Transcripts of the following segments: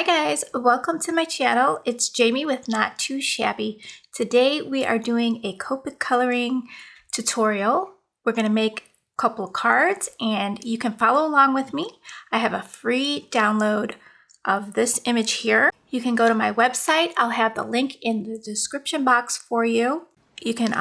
Hi guys, welcome to my channel. It's Jamie with Not Too Shabby. Today we are doing a Copic coloring tutorial. We're going to make a couple of cards and you can follow along with me. I have a free download of this image here. You can go to my website. I'll have the link in the description box for you. You can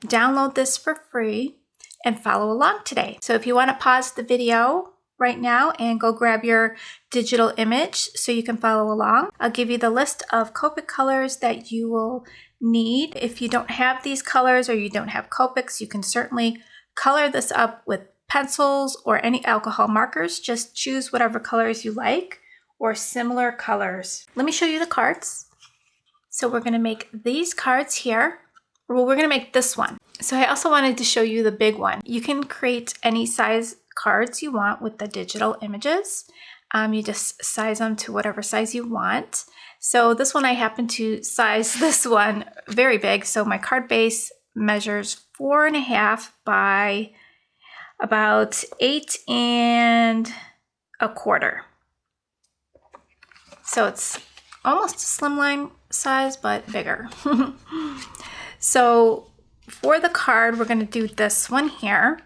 download this for free and follow along today. So if you want to pause the video right now and go grab your digital image so you can follow along. I'll give you the list of Copic colors that you will need. If you don't have these colors or you don't have Copics, you can certainly color this up with pencils or any alcohol markers. Just choose whatever colors you like or similar colors. Let me show you the cards. So we're going to make these cards here. Well, we're going to make this one. So I also wanted to show you the big one. You can create any size cards you want with the digital images. You just size them to whatever size you want. So this one, I happen to size this one very big. So my card base measures 4.5 by about 8 1/4. So it's almost a slimline size, but bigger. So for the card, we're going to do this one here.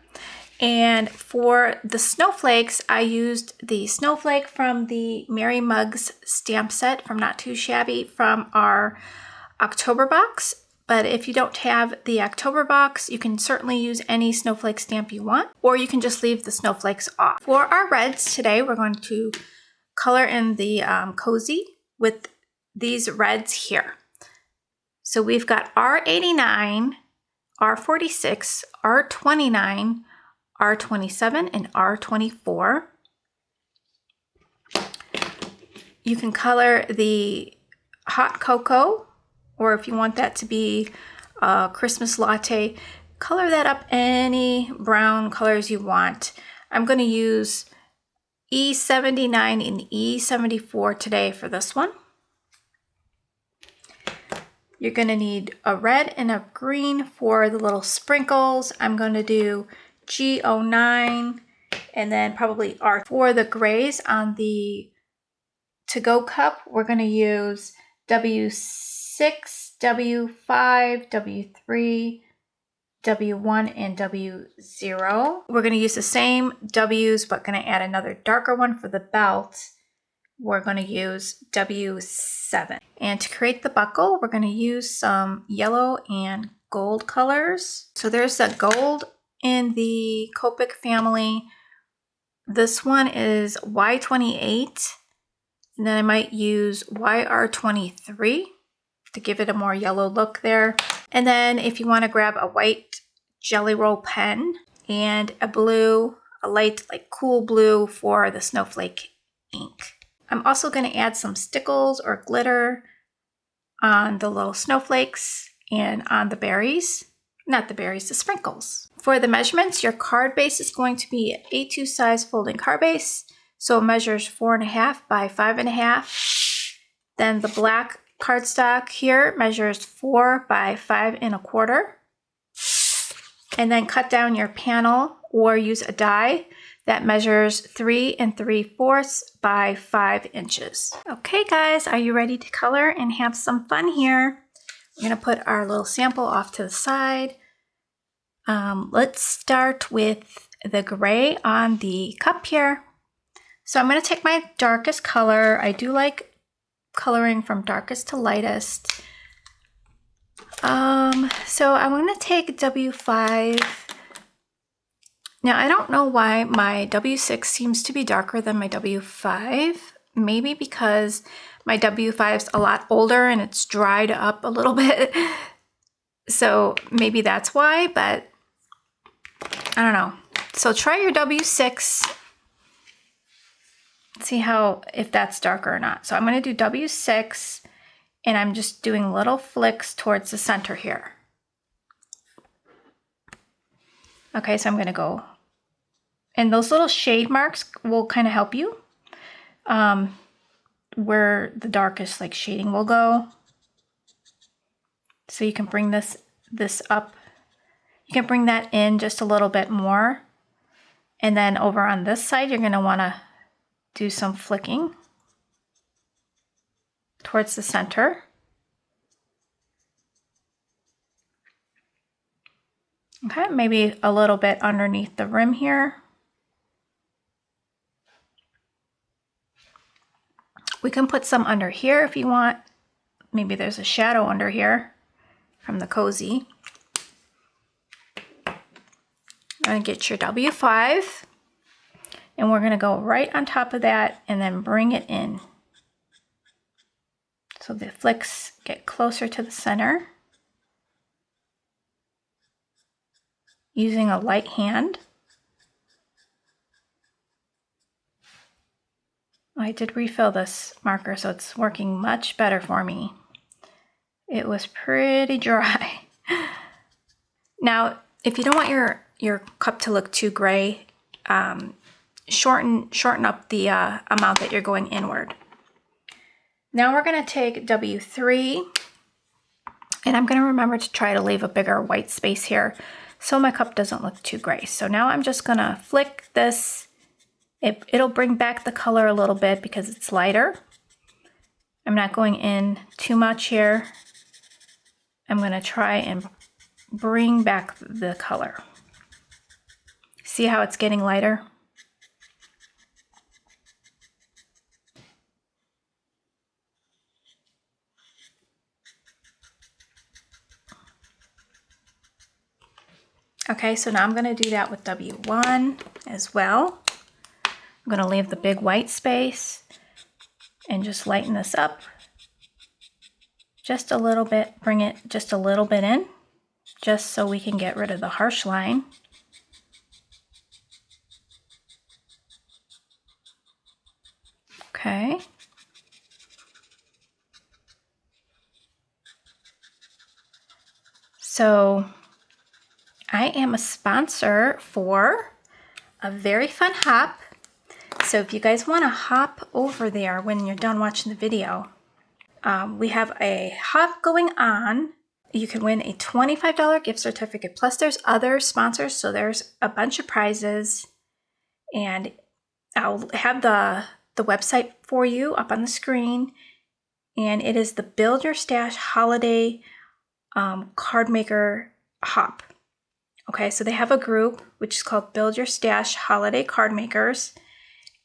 And for the snowflakes, I used the snowflake from the Mary Mugs stamp set from Not Too Shabby from our October box. But if you don't have the October box, you can certainly use any snowflake stamp you want, or you can just leave the snowflakes off. For our reds today, we're going to color in the cozy with these reds here. So we've got R89, R46, R29, R27 and R24. You can color the hot cocoa, or if you want that to be a Christmas latte, color that up any brown colors you want. I'm going to use E79 and E74 today for this one. You're going to need a red and a green for the little sprinkles. I'm going to do G09 and then probably R. For the grays on the to-go cup, we're going to use W6, W5, W3, W1, and W0. We're going to use the same W's, but going to add another darker one for the belt. We're going to use W7. And to create the buckle, we're going to use some yellow and gold colors. So there's the gold in the Copic family. This one is Y28, and then I might use YR23 to give it a more yellow look there. And then if you want to grab a white Jelly Roll pen and a blue, a light like cool blue for the snowflake ink. I'm also going to add some stickles or glitter on the little snowflakes and on the berries. Not the berries, the sprinkles. For the measurements, your card base is going to be an A2 size folding card base. So it measures 4.5 by 5.5. Then the black cardstock here measures 4 by 5 1/4. And then cut down your panel or use a die that measures 3 3/4 by 5 inches. Okay guys, are you ready to color and have some fun here? We're going to put our little sample off to the side. Let's start with the gray on the cup here. So I'm going to take my darkest color. I do like coloring from darkest to lightest. So I'm going to take W5. Now I don't know why my W6 seems to be darker than my W5. Maybe because my W5 is a lot older and it's dried up a little bit. So maybe that's why, but I don't know. So try your W6. See if that's darker or not. So I'm going to do W6 and I'm just doing little flicks towards the center here. Okay, so I'm going to go, and those little shade marks will kind of help you where the darkest like shading will go. So you can bring this up. You can bring that in just a little bit more. And then over on this side, you're going to want to do some flicking. towards the center. Okay, maybe a little bit underneath the rim here. We can put some under here if you want. Maybe there's a shadow under here from the cozy. And get your W5, and we're going to go right on top of that and then bring it in. So the flicks get closer to the center. Using a light hand. I did refill this marker, so it's working much better for me. It was pretty dry. Now, if you don't want your cup to look too gray, shorten up the amount that you're going inward. Now we're going to take W3, and I'm going to remember to try to leave a bigger white space here so my cup doesn't look too gray. So now I'm just going to flick this. It'll bring back the color a little bit because it's lighter. I'm not going in too much here. I'm going to try and bring back the color. See how it's getting lighter? Okay, so now I'm going to do that with W1 as well. I'm going to leave the big white space and just lighten this up just a little bit, bring it just a little bit in, just so we can get rid of the harsh line. Okay. So I am a sponsor for a very fun hop. So if you guys want to hop over there when you're done watching the video, we have a hop going on. You can win a $25 gift certificate. Plus there's other sponsors, so there's a bunch of prizes. And I'll have the website for you up on the screen. And it is the Build Your Stash Holiday Card Maker Hop. Okay, so they have a group which is called Build Your Stash Holiday Card Makers.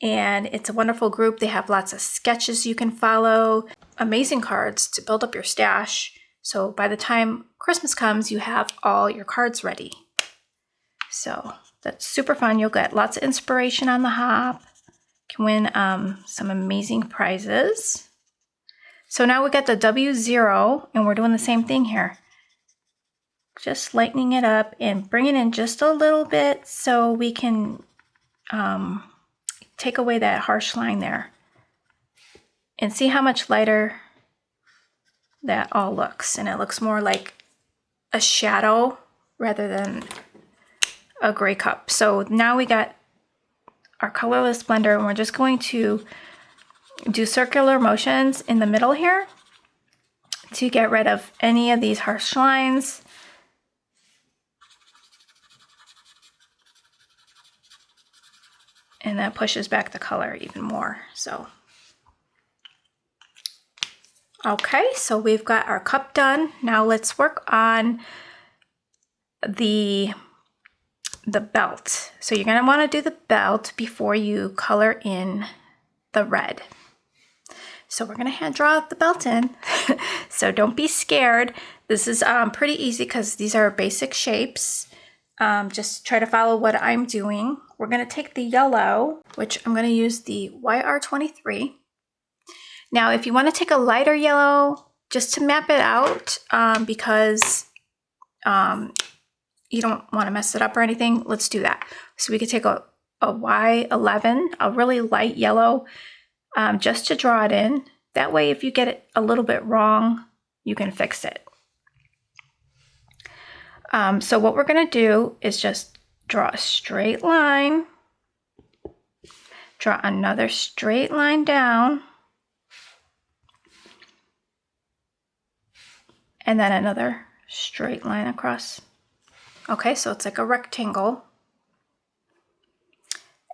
And it's a wonderful group. They have lots of sketches you can follow, amazing cards to build up your stash. So by the time Christmas comes, you have all your cards ready. So that's super fun. You'll get lots of inspiration on the hop. You can win some amazing prizes. So now we got the W0, and we're doing the same thing here. Just lightening it up and bringing in just a little bit so we can take away that harsh line there. And see how much lighter that all looks. And it looks more like a shadow rather than a gray cup. So now we got our colorless blender, and we're just going to do circular motions in the middle here to get rid of any of these harsh lines. And that pushes back the color even more. So, okay, so we've got our cup done. Now let's work on the belt. So you're going to want to do the belt before you color in the red. So we're going to hand draw the belt in. So don't be scared. This is pretty easy because these are basic shapes. Just try to follow what I'm doing. We're going to take the yellow, which I'm going to use the YR23. Now, if you want to take a lighter yellow just to map it out, because you don't want to mess it up or anything, let's do that. So we could take a Y11, a really light yellow, just to draw it in. That way, if you get it a little bit wrong, you can fix it. So what we're going to do is just draw a straight line, draw another straight line down, and then another straight line across. Okay, so it's like a rectangle.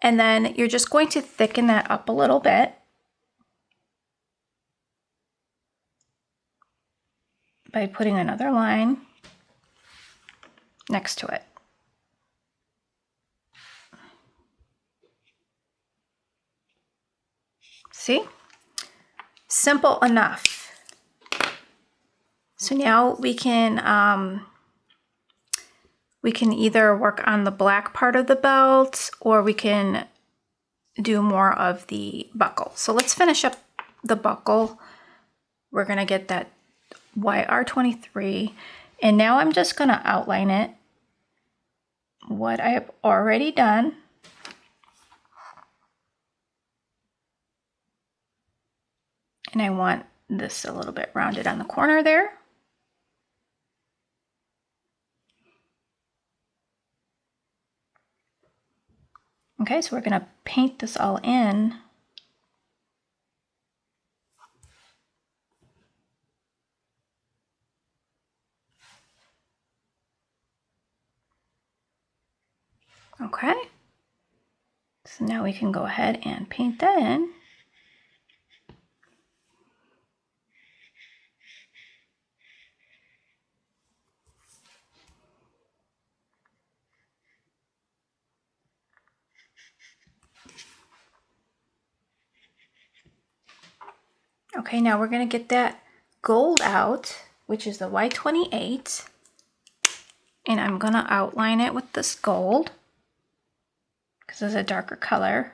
And then you're just going to thicken that up a little bit. by putting another line next to it. See? Simple enough. So now we can either work on the black part of the belt, or we can do more of the buckle. So let's finish up the buckle. We're gonna get that YR23, and now I'm just gonna outline it, what I have already done. And I want this a little bit rounded on the corner there. Okay, so we're gonna paint this all in. Okay, so now we can go ahead and paint that in. Okay, now we're gonna get that gold out, which is the Y28, and I'm gonna outline it with this gold because it's a darker color.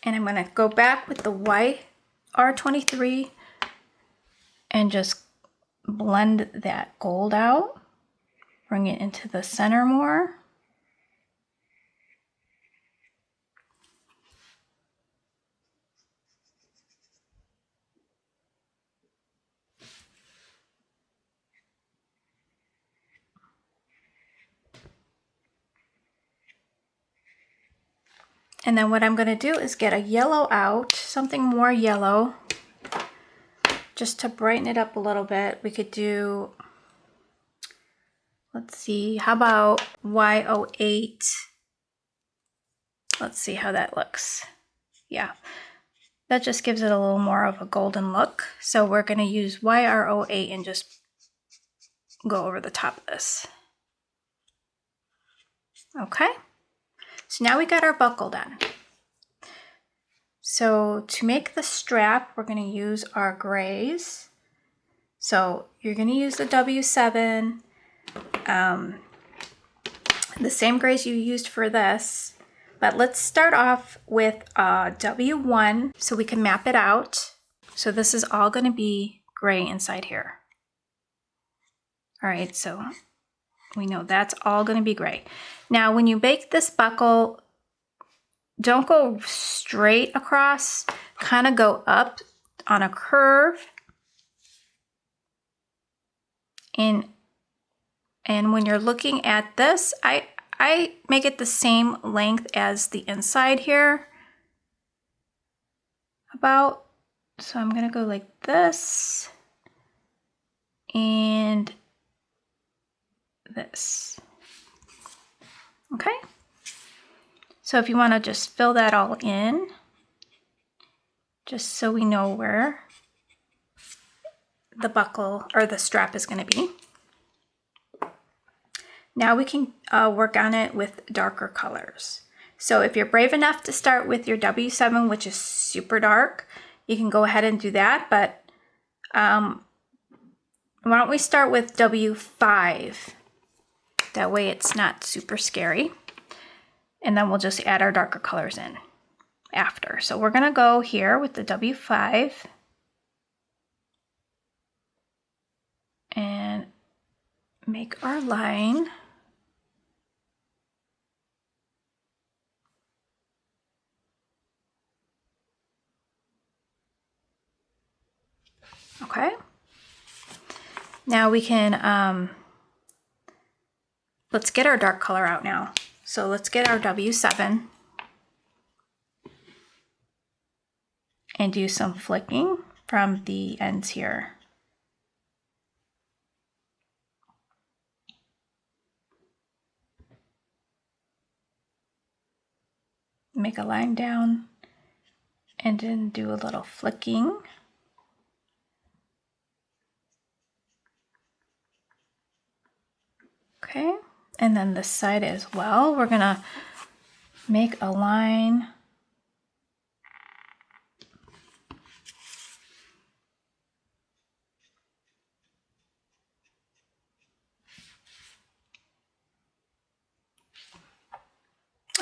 And I'm gonna go back with the YR23 and just blend that gold out, bring it into the center more. And then what I'm going to do is get a yellow out, something more yellow, just to brighten it up a little bit. We could do, let's see, how about Y08? Let's see how that looks. Yeah, that just gives it a little more of a golden look. So we're going to use YR08 and just go over the top of this. Okay, so now we got our buckle done. So to make the strap, we're going to use our grays. So you're going to use the W7, the same grays you used for this, but let's start off with W1 so we can map it out. So this is all going to be gray inside here. All right, so we know that's all going to be gray. Now, when you bake this buckle, don't go straight across, kind of go up on a curve. And when you're looking at this, I make it the same length as the inside here. About, so I'm gonna go like this and this. Okay. So if you want to just fill that all in, just so we know where the buckle or the strap is going to be. Now we can work on it with darker colors. So if you're brave enough to start with your W7, which is super dark, you can go ahead and do that. But why don't we start with W5? That way it's not super scary. And then we'll just add our darker colors in after. So we're going to go here with the W5 and make our line. Okay. Now we can let's get our dark color out now. So let's get our W7 and do some flicking from the ends here. Make a line down and then do a little flicking. Okay, and then this side as well. We're gonna make a line.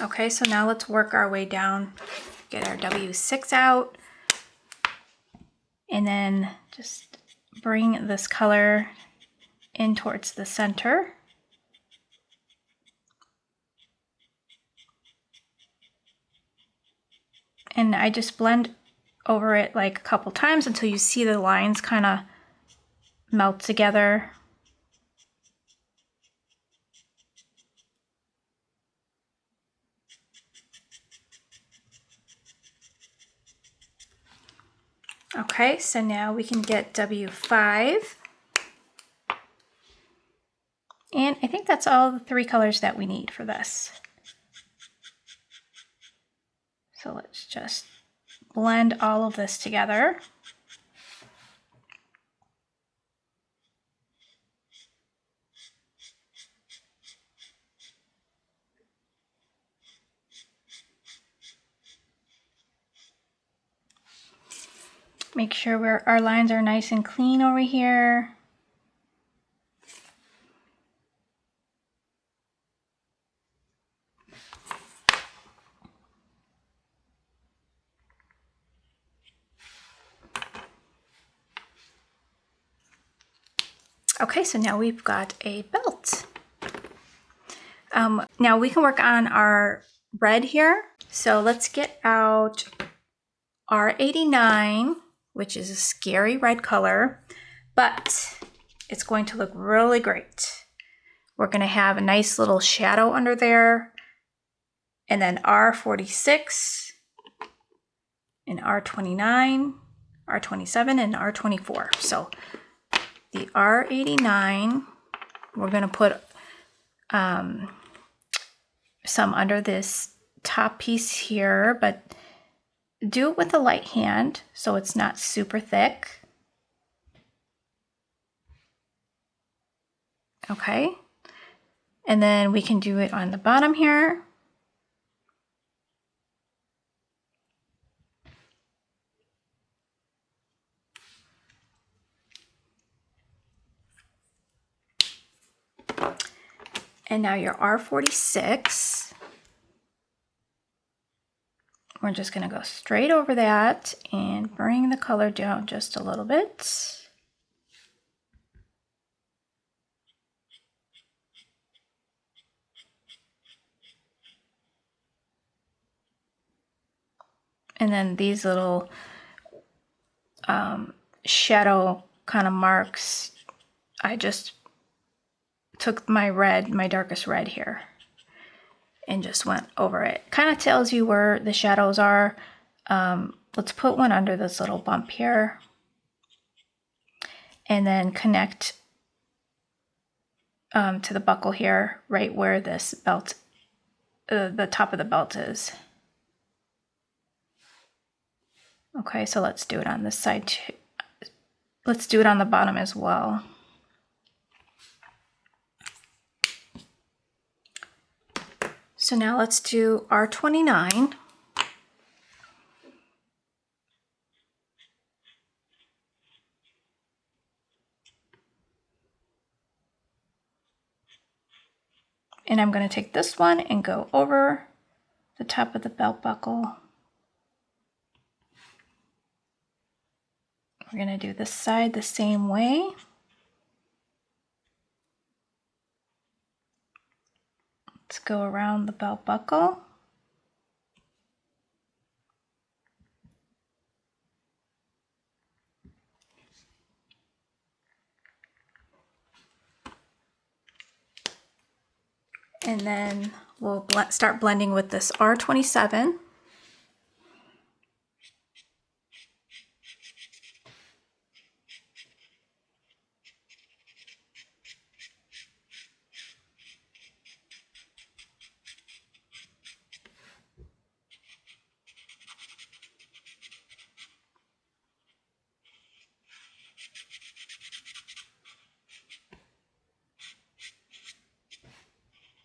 Okay, so now let's work our way down, get our W6 out, and then just bring this color in towards the center. And I just blend over it like a couple times until you see the lines kind of melt together. Okay, so now we can get W5. And I think that's all the 3 colors that we need for this. So let's just blend all of this together. Make sure our lines are nice and clean over here. Okay, so now we've got a belt. Now we can work on our red here. So let's get out R89, which is a scary red color, but it's going to look really great. We're going to have a nice little shadow under there, and then R46, and R29, R27, and R24. So the R89, we're going to put some under this top piece here, but do it with a light hand so it's not super thick. Okay, and then we can do it on the bottom here. And now your R46, we're just going to go straight over that and bring the color down just a little bit. And then these little shadow kind of marks, I just took my red, my darkest red here, and just went over it. Kind of tells you where the shadows are. Let's put one under this little bump here, and then connect to the buckle here, right where this belt, the top of the belt is. Okay, so let's do it on this side too. Let's do it on the bottom as well. So now let's do R29. And I'm going to take this one and go over the top of the belt buckle. We're going to do this side the same way. Let's go around the belt buckle. And then we'll start blending with this R27.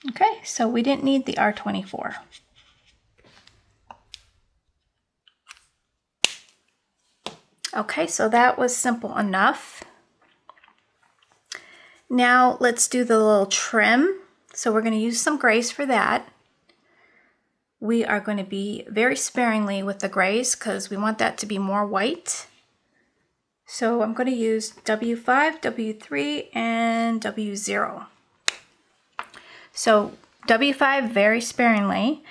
Okay, so we didn't need the R24. Okay, so that was simple enough. Now let's do the little trim. So we're going to use some grays for that. We are going to be very sparingly with the grays because we want that to be more white. So I'm going to use W5, W3, and W0. So W5 very sparingly,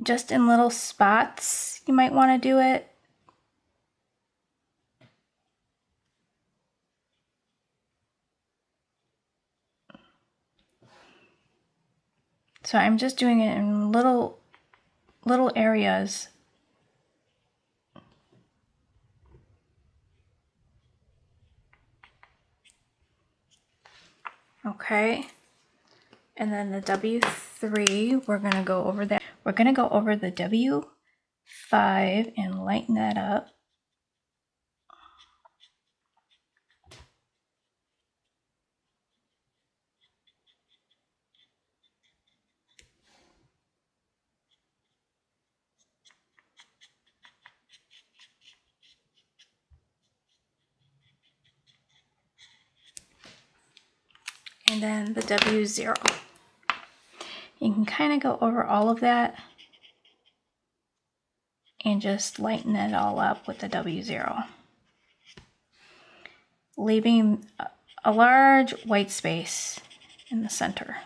just in little spots you might want to do it. So I'm just doing it in little areas. Okay. And then the W3, we're going to go over that. We're going to go over the W5 and lighten that up. And then the W0. You can kind of go over all of that and just lighten it all up with the W0. Leaving a large white space in the center.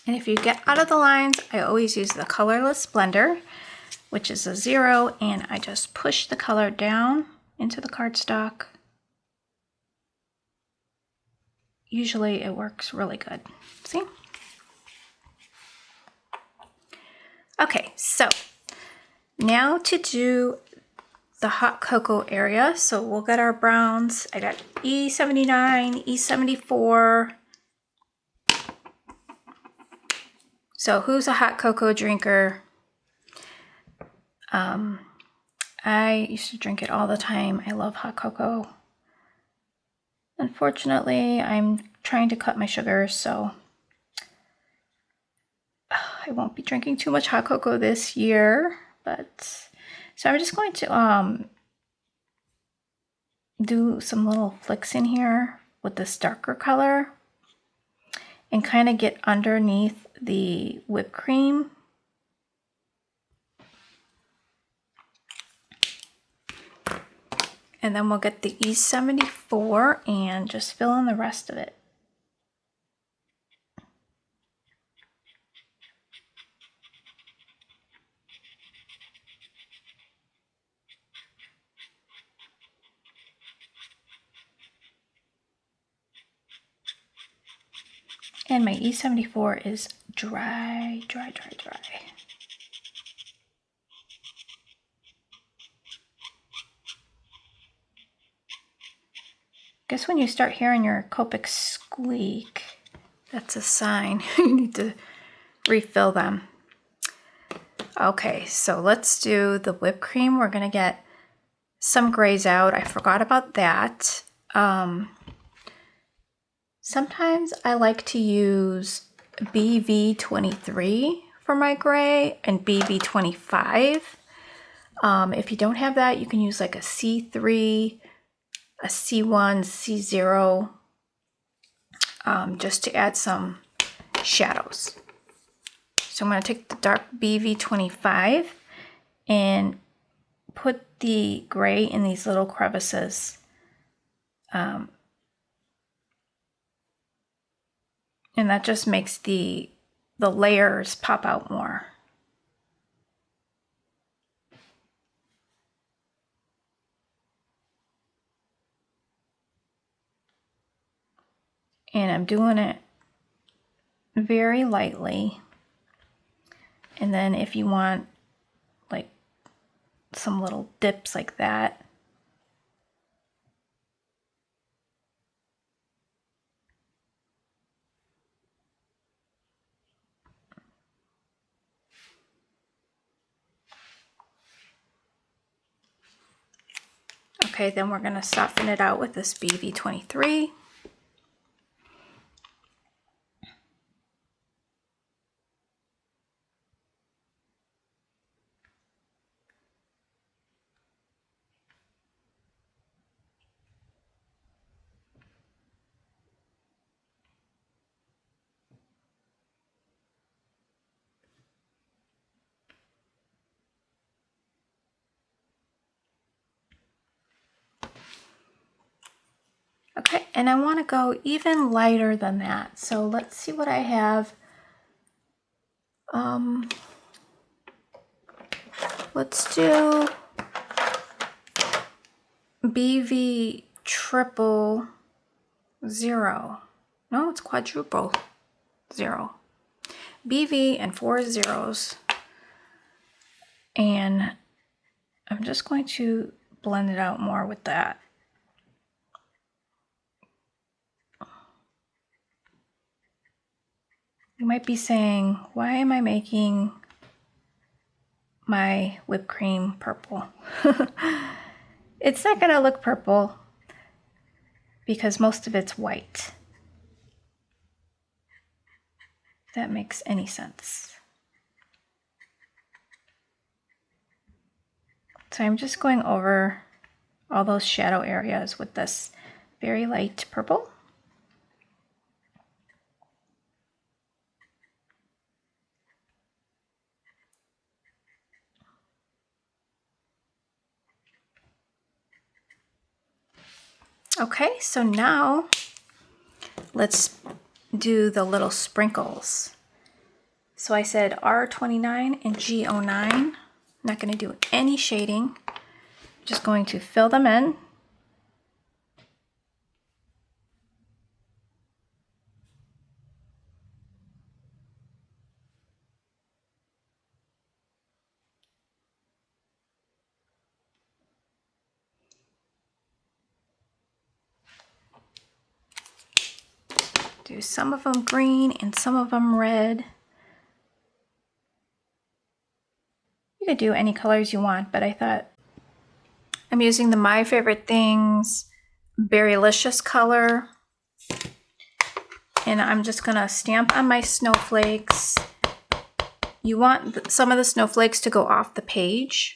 And if you get out of the lines, I always use the colorless blender, which is a 0, and I just push the color down into the cardstock. Usually it works really good. See? Okay, so now to do the hot cocoa area. So we'll get our browns. I got E79, E74. So who's a hot cocoa drinker? I used to drink it all the time. I love hot cocoa. Unfortunately, I'm trying to cut my sugars, so I won't be drinking too much hot cocoa this year. But so I'm just going to do some little flicks in here with this darker color and kind of get underneath the whipped cream. And then we'll get the E74 and just fill in the rest of it. And my E74 is dry, dry, dry, dry. Guess when you start hearing your Copic squeak, that's a sign you need to refill them. Okay, so let's do the whipped cream. We're gonna get some grays out. I forgot about that. Sometimes I like to use BV23 for my gray and BV25. If you don't have that, you can use like a C3, a C1, C0, just to add some shadows. So I'm going to take the dark BV25 and put the gray in these little crevices. And that just makes the layers pop out more. And I'm doing it very lightly. And then if you want like some little dips like that, okay, then we're going to soften it out with this BV23. Okay, and I want to go even lighter than that. So let's see what I have. Let's do BV triple 0. No, it's quadruple 0. BV and 4 zeros. And I'm just going to blend it out more with that. You might be saying, why am I making my whipped cream purple? It's not going to look purple because most of it's white. If that makes any sense. So I'm just going over all those shadow areas with this very light purple. Okay, so now let's do the little sprinkles. So I said R29 and G09. I'm not going to do any shading. I'm just going to fill them in. Do some of them green and some of them red. You could do any colors you want, but I thought I'm using the My Favorite Things Berrylicious color. And I'm just gonna stamp on my snowflakes. You want some of the snowflakes to go off the page.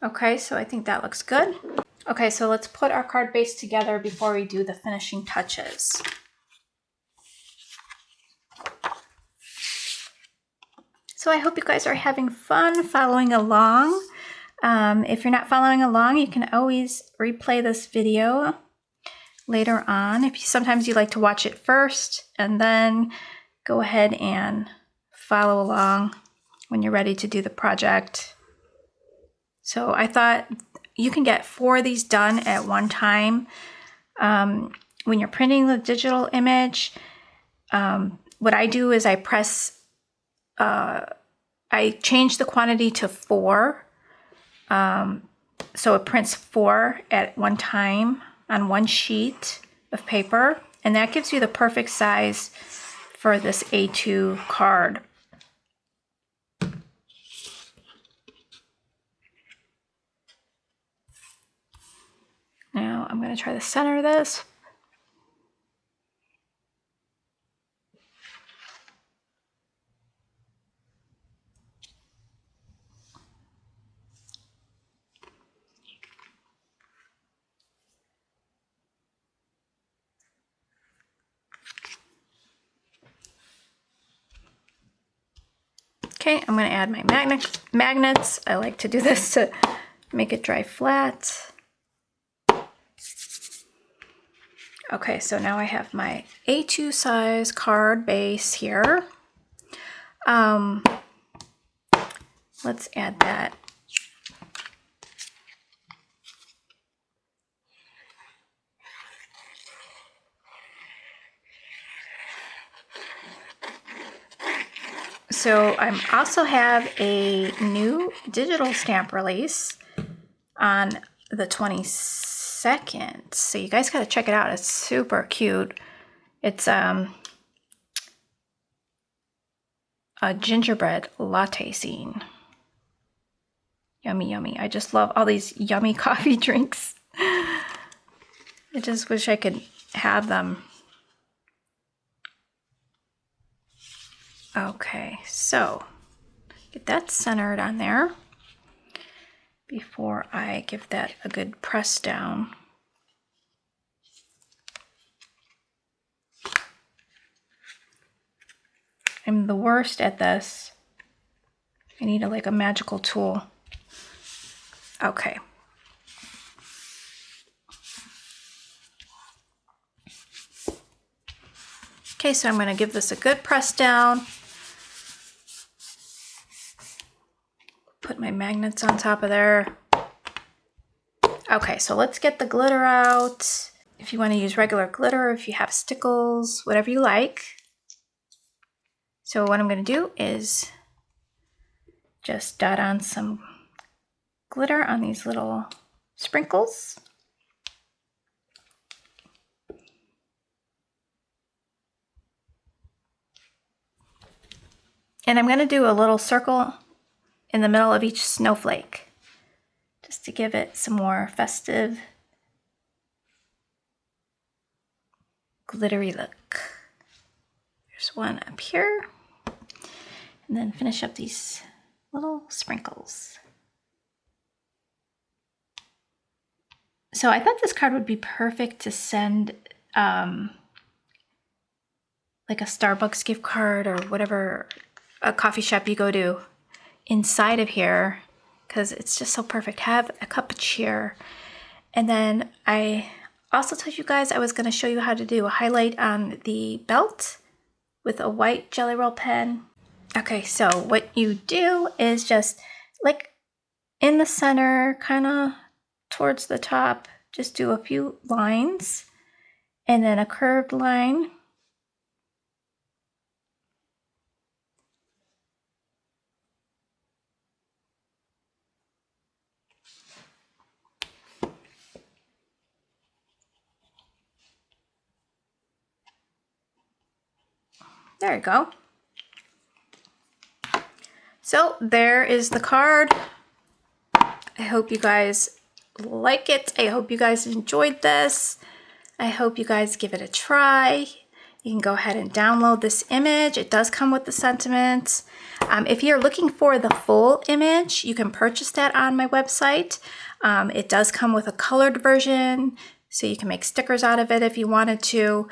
Okay, so I think that looks good. Okay, so let's put our card base together before we do the finishing touches. So I hope you guys are having fun following along. If you're not following along, you can always replay this video later on. Sometimes you like to watch it first and then go ahead and follow along when you're ready to do the project. So I thought you can get 4 of these done at one time. When you're printing the digital image, what I do is I change the quantity to 4. So it prints 4 at one time on one sheet of paper. And that gives you the perfect size for this A2 card. Now I'm going to try to center this. Okay, I'm going to add my magnets. I like to do this to make it dry flat. Okay, so now I have my A2 size card base here. Let's add that. So I also have a new digital stamp release on the 22nd. So you guys got to check it out. It's super cute. It's a gingerbread latte scene. Yummy, yummy. I just love all these yummy coffee drinks. I just wish I could have them. Okay, so get that centered on there before I give that a good press down. I'm the worst at this. I need like a magical tool. Okay. Okay, so I'm going to give this a good press down. Put my magnets on top of there. Okay, so let's get the glitter out. If you want to use regular glitter, if you have stickles, whatever you like. So what I'm going to do is just dot on some glitter on these little sprinkles. And I'm going to do a little circle in the middle of each snowflake, just to give it some more festive, glittery look. There's one up here, and then finish up these little sprinkles. So I thought this card would be perfect to send like a Starbucks gift card or whatever, a coffee shop you go to, inside of here, because it's just so perfect. Have a cup of cheer. And then I also told you guys I was going to show you how to do a highlight on the belt with a white Jelly Roll pen. Okay, so what you do is just like in the center, kind of towards the top, just do a few lines and then a curved line. There you go. So there is the card. I hope you guys like it. I hope you guys enjoyed this. I hope you guys give it a try. You can go ahead and download this image. It does come with the sentiments. If you're looking for the full image, you can purchase that on my website. It does come with a colored version, so you can make stickers out of it if you wanted to.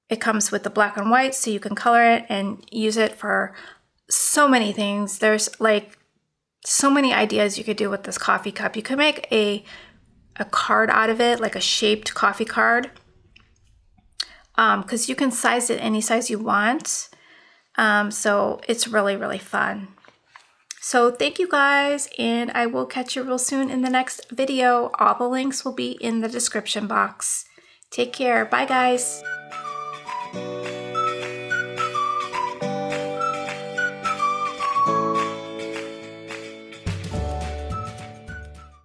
It comes with the black and white, so you can color it and use it for so many things. There's like so many ideas you could do with this coffee cup. You could make a card out of it, like a shaped coffee card, because you can size it any size you want. So it's really, really fun. So thank you guys, and I will catch you real soon in the next video. All the links will be in the description box. Take care. Bye, guys.